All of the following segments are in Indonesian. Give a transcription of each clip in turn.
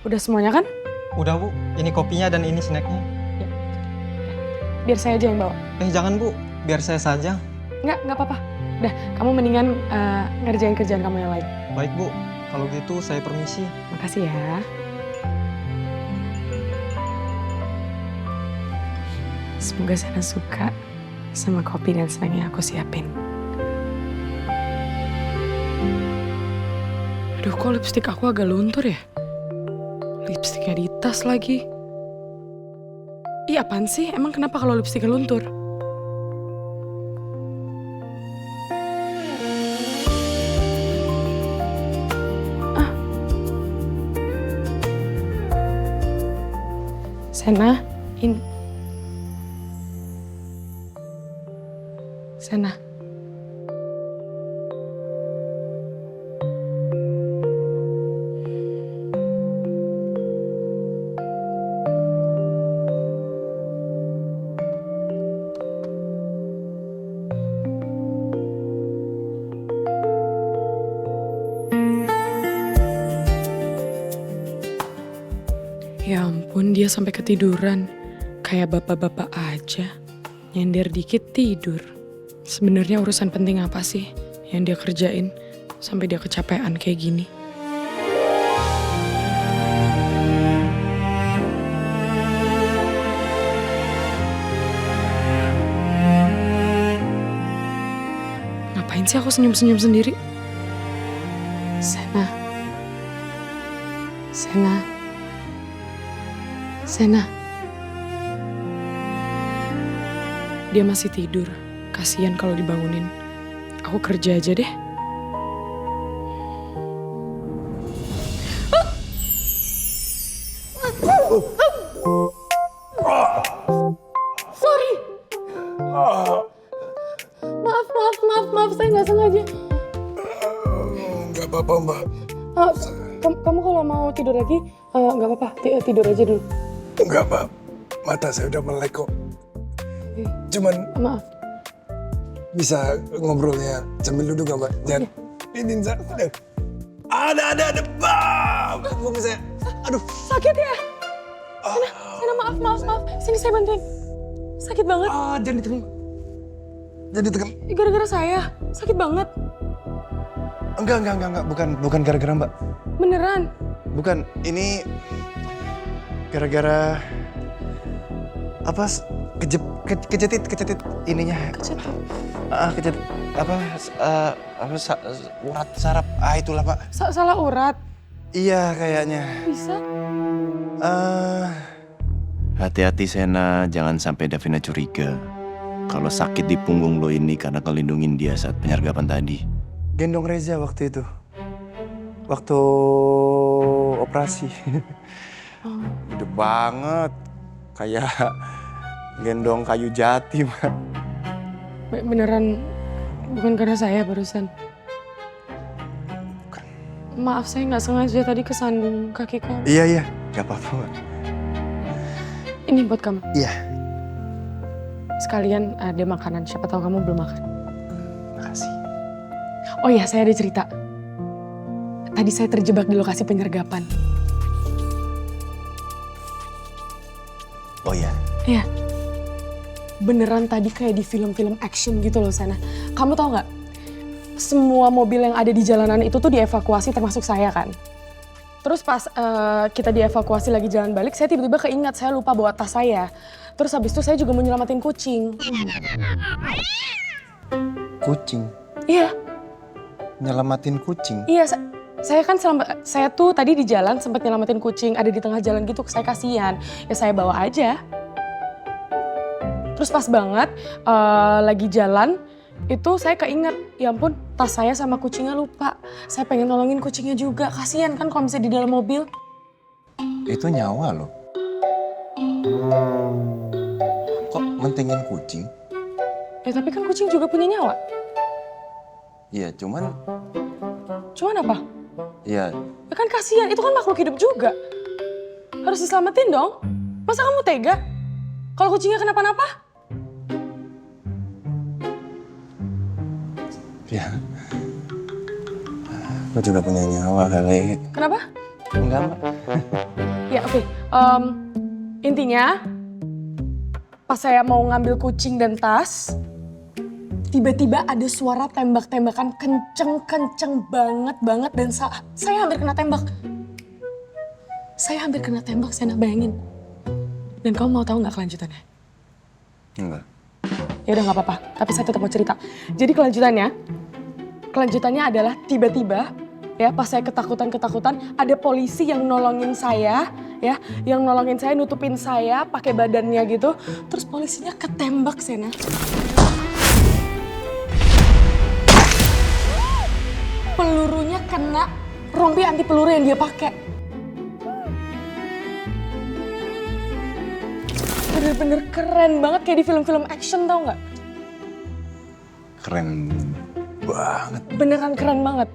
Udah semuanya kan? Udah Bu, ini kopinya dan ini snacknya. Ya. Biar saya aja yang bawa. Jangan Bu, biar saya saja. Nggak apa-apa. Udah, kamu mendingan ngerjain kerjaan kamu yang lain. Baik Bu, kalau gitu saya permisi. Makasih ya. Semoga Sana suka sama kopi dan snack yang aku siapin. Aduh, kok lipstik aku agak luntur ya? Lipstiknya di tas lagi. Iya, apaan sih? Emang kenapa kalau lipstiknya luntur? Ah. Sena, Sena. Ya ampun, dia sampai ketiduran. Kayak bapak-bapak aja. Nyender dikit tidur. Sebenarnya urusan penting apa sih yang dia kerjain sampai dia kecapean kayak gini? Ngapain sih aku senyum-senyum sendiri? Sena. Sena. Sena. Dia masih tidur. Kasian kalau dibangunin. Aku kerja aja deh. Sorry. Maaf, saya nggak sengaja. Nggak apa-apa, Mbak. Kamu kalau mau tidur lagi, nggak apa-apa, tidur aja dulu. Nggak, Mbak. Mata saya udah melek kok. Cuman Maaf. bisa ngobrolnya sambil duduk nggak, Mbak? Jangan. Ini ada, Mbak. Gue bisa. Aduh. Sakit ya? Sena, maaf. Sini saya bantuin. Sakit banget. Jangan ditekan. Jangan ditekan. Gara-gara saya, sakit banget. Enggak. Bukan gara-gara, Mbak. Beneran. Bukan. Ini gara-gara apa? Kejetit ininya. Kecetak. Kejetit urat saraf. Itulah, Pak. Salah urat. Iya, kayaknya. Bisa. Hati-hati Sena, jangan sampai Davina curiga. Kalau sakit di punggung lo ini karena ngelindungin dia saat penyergapan tadi. Gendong Reza waktu itu. Waktu operasi. Gede banget. Kayak gendong kayu jati, Mbak. Beneran bukan karena saya barusan. Bukan. Maaf, saya nggak sengaja tadi kesandung kaki kamu. Iya. Gak apa-apa, Mbak. Ini buat kamu. Iya. Sekalian ada makanan, siapa tahu kamu belum makan. Makasih. Oh iya, saya ada cerita. Tadi saya terjebak di lokasi penyergapan. Oh iya? Iya. Beneran tadi kayak di film-film action gitu loh, Sana. Kamu tahu nggak? Semua mobil yang ada di jalanan itu tuh dievakuasi termasuk saya kan. Terus pas kita dievakuasi lagi jalan balik, saya tiba-tiba keingat saya lupa bawa tas saya. Terus habis itu saya juga mau nyelamatin kucing. Kucing? Iya. Nyelamatin kucing? Iya, saya tuh tadi di jalan sempat nyelamatin kucing, ada di tengah jalan gitu, saya kasihan. Ya saya bawa aja. Terus pas banget lagi jalan, itu saya keinget, ya ampun tas saya sama kucingnya lupa. Saya pengen nolongin kucingnya juga, kasihan kan kalau misalnya di dalam mobil. Itu nyawa loh. Kok mentingin kucing? Ya tapi kan kucing juga punya nyawa. Iya, cuman Apa? ya Ya kan kasihan, itu kan makhluk hidup juga. Harus diselamatin dong. Masa kamu tega? Kalau kucingnya kenapa-napa? ya. Gue juga punya nyawa kali. Kenapa? Enggak, Mbak. Ya oke. Intinya pas saya mau ngambil kucing dan tas, tiba-tiba ada suara tembak-tembakan kenceng banget dan saya hampir kena tembak. Saya hampir kena tembak, saya bayangin. Dan kamu mau tahu nggak kelanjutannya? Enggak. Ya udah nggak apa-apa, tapi saya tetap mau cerita. Jadi kelanjutannya adalah tiba-tiba ya pas saya ketakutan ada polisi yang nolongin saya ya, yang nolongin saya nutupin saya pakai badannya gitu. Terus polisinya ketembak, Sena. Pelurunya kena rompi anti peluru yang dia pakai. Bener-bener keren banget kayak di film-film action, tau nggak? Keren banget. Beneran keren banget.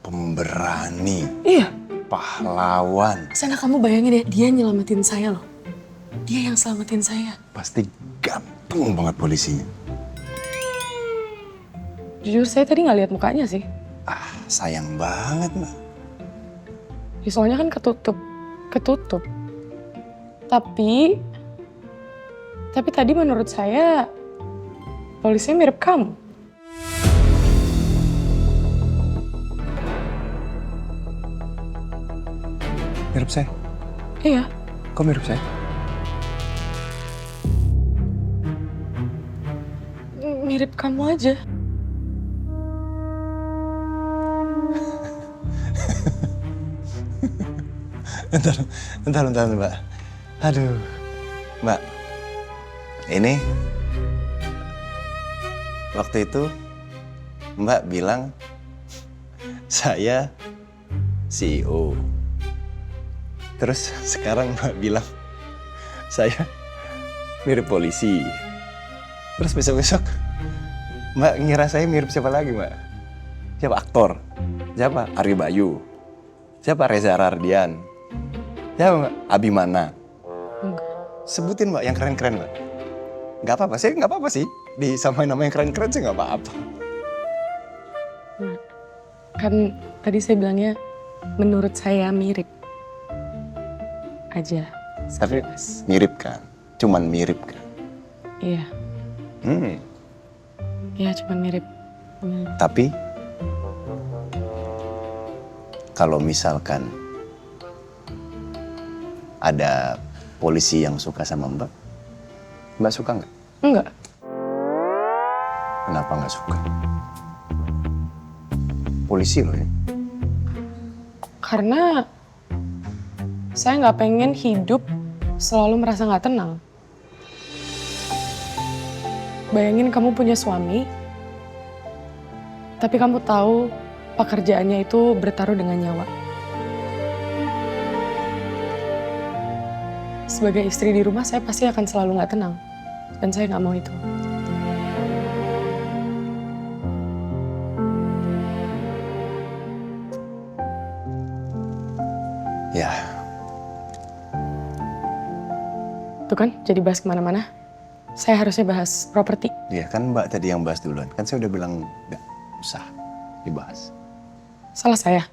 Pemberani. Iya. Pahlawan. Sena, kamu bayangin ya, dia nyelamatin saya loh. Dia yang selamatin saya. Pasti ganteng banget polisinya. Jujur saya tadi nggak lihat mukanya sih. Ah, sayang banget, Mbak. Ya, soalnya kan ketutup. Tapi tadi menurut saya polisinya mirip kamu. Mirip saya? Iya. Kok mirip saya? Mirip kamu aja. Bentar, Mbak. Aduh, Mbak. Ini waktu itu Mbak bilang saya CEO. Terus sekarang Mbak bilang saya mirip polisi. Terus besok-besok Mbak ngira saya mirip siapa lagi, Mbak? Siapa aktor? Siapa? Ari Bayu. Siapa? Reza Rardian. Siapa, Mbak? Abimana. Enggak. Sebutin, Mbak, yang keren-keren, Mbak. Nggak apa-apa sih, nggak apa-apa sih. Disamain nama yang keren-keren sih nggak apa-apa. Nah, kan tadi saya bilangnya menurut saya mirip aja. Tapi mirip kan? Cuman mirip kan? Iya. Iya, cuman mirip. Tapi kalau misalkan ada polisi yang suka sama Mbak, Mbak suka nggak? Enggak. Kenapa nggak suka? Polisi loh ya. Karena saya nggak pengen hidup selalu merasa nggak tenang. Bayangin kamu punya suami, tapi kamu tahu pekerjaannya itu bertaruh dengan nyawa. Sebagai istri di rumah, saya pasti akan selalu nggak tenang. Dan saya nggak mau itu. Ya, Tuh kan, jadi bahas kemana-mana. Saya harusnya bahas properti. ya kan Mbak tadi yang bahas duluan. Kan saya udah bilang nggak usah dibahas. Salah saya.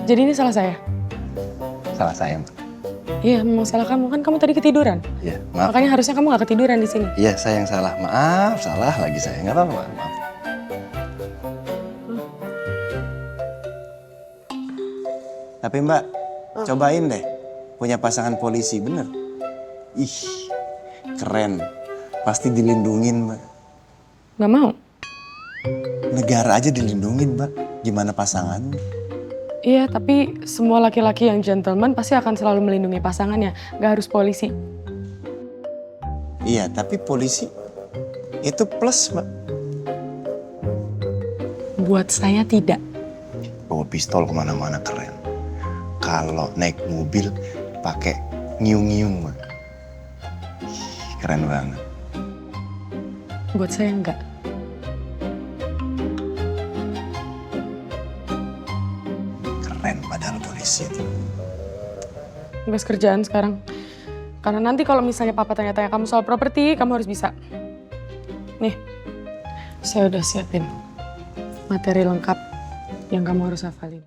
Jadi ini salah saya. Salah saya, Mbak. Iya, memang salah kamu. Kan kamu tadi ketiduran. Ya, maaf. Makanya harusnya kamu nggak ketiduran di sini. Iya, saya yang salah. Maaf, salah lagi saya. Nggak apa-apa, maaf. Tapi Mbak, cobain deh punya pasangan polisi, bener. Ih, keren. Pasti dilindungin, Mbak. Nggak mau? Negara aja dilindungin, Mbak. Gimana pasangan? Iya, tapi semua laki-laki yang gentleman pasti akan selalu melindungi pasangannya. Nggak harus polisi. Iya, tapi polisi itu plus, Mbak. Buat saya tidak. Bawa pistol kemana-mana keren. Kalau naik mobil pakai ngiung-ngiung, Mbak. Ih, keren banget. Buat saya enggak. Keren padahal polisi itu. Tugas kerjaan sekarang. Karena nanti kalau misalnya papa tanya-tanya kamu soal properti, kamu harus bisa. Nih, saya udah siapin materi lengkap yang kamu harus hafalin.